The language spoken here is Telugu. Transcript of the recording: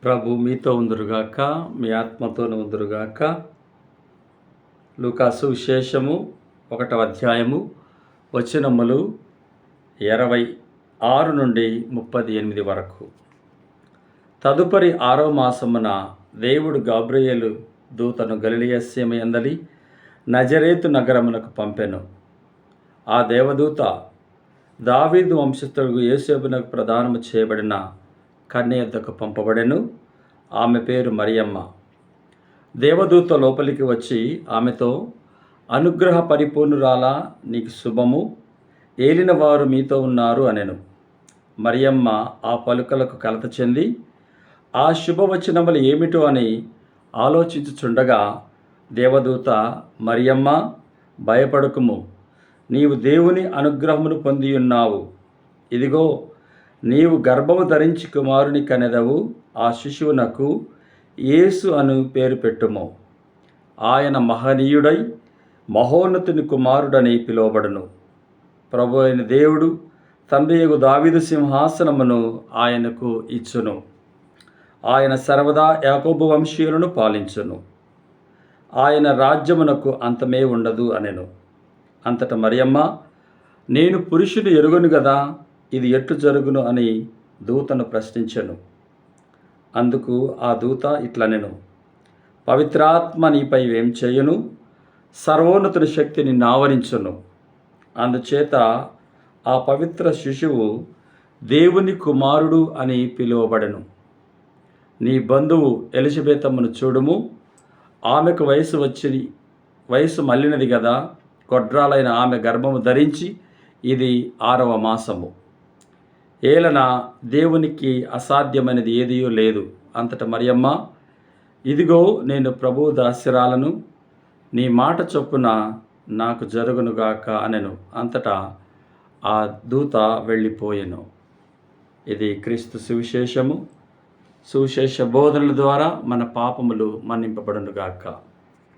ప్రభు మీతో ఉందురుగాక, మీ ఆత్మతోను ఉందురుగాక. లూకాసు విశేషము 1వ అధ్యాయము వచనములు 26 నుండి 38 వరకు. తదుపరి 6వ మాసమున దేవుడు గాబ్రియేలు దూతను గలిలయ సీమయందలి నజరేతు నగరమునకు పంపెను. ఆ దేవదూత దావీదు వంశస్థుడు యోసేపునకు ప్రదానము చేయబడిన కన్య యొద్దకు పంపబడెను. ఆమె పేరు మరియమ్మ. దేవదూత లోపలికి వచ్చి ఆమెతో, అనుగ్రహ పరిపూర్ణురాలా, నీకు శుభము, ఏలిన వారు మీతో ఉన్నారు అనెను. మరియమ్మ ఆ పలుకలకు కలత చెంది ఆ శుభవచనములు ఏమిటో అని ఆలోచించుచుండగా దేవదూత, మరియమ్మ, భయపడకుము, నీవు దేవుని అనుగ్రహమును పొందియున్నావు. ఇదిగో, నీవు గర్భము ధరించి కుమారుని కనెదవు. ఆ శిశువునకు యేసు అను పేరు పెట్టుము. ఆయన మహనీయుడై మహోన్నతుని కుమారుడని పిలువబడును. ప్రభు అయిన దేవుడు తండ్రియగు దావీదు సింహాసనమును ఆయనకు ఇచ్చును. ఆయన సర్వదా యాకోబు వంశీయులను పాలించును. ఆయన రాజ్యమునకు అంతమే ఉండదు అనెను. అంతట మరియమ్మ, నేను పురుషుని ఎరుగను గదా, ఇది ఎట్లు జరుగును అని దూతను ప్రశ్నించెను. అందుకు ఆ దూత ఇట్లనెను, పవిత్రాత్మ నీపై ఏం చేయును, సర్వోన్నతుని శక్తి నిన్ను ఆవరించును. అందుచేత ఆ పవిత్ర శిశువు దేవుని కుమారుడు అని పిలువబడెను. నీ బంధువు ఎలిజబెతమ్మను చూడుము, ఆమెకు వయసు మళ్ళినది గదా, గొడ్రాలైన ఆమె గర్భము ధరించి ఇది 6వ మాసము. ఏలన దేవునికి అసాధ్యమైనది ఏదియూ లేదు. అంతట మరియమ్మ, ఇదిగో నేను ప్రభువు దాస్యురాలను, నీ మాట చొప్పున నాకు జరుగునుగాక అనెను. అంతటా ఆ దూత వెళ్ళిపోయెను. ఇది క్రీస్తు సువిశేషము. సువిశేష బోధనల ద్వారా మన పాపములు మన్నింపబడునుగాక.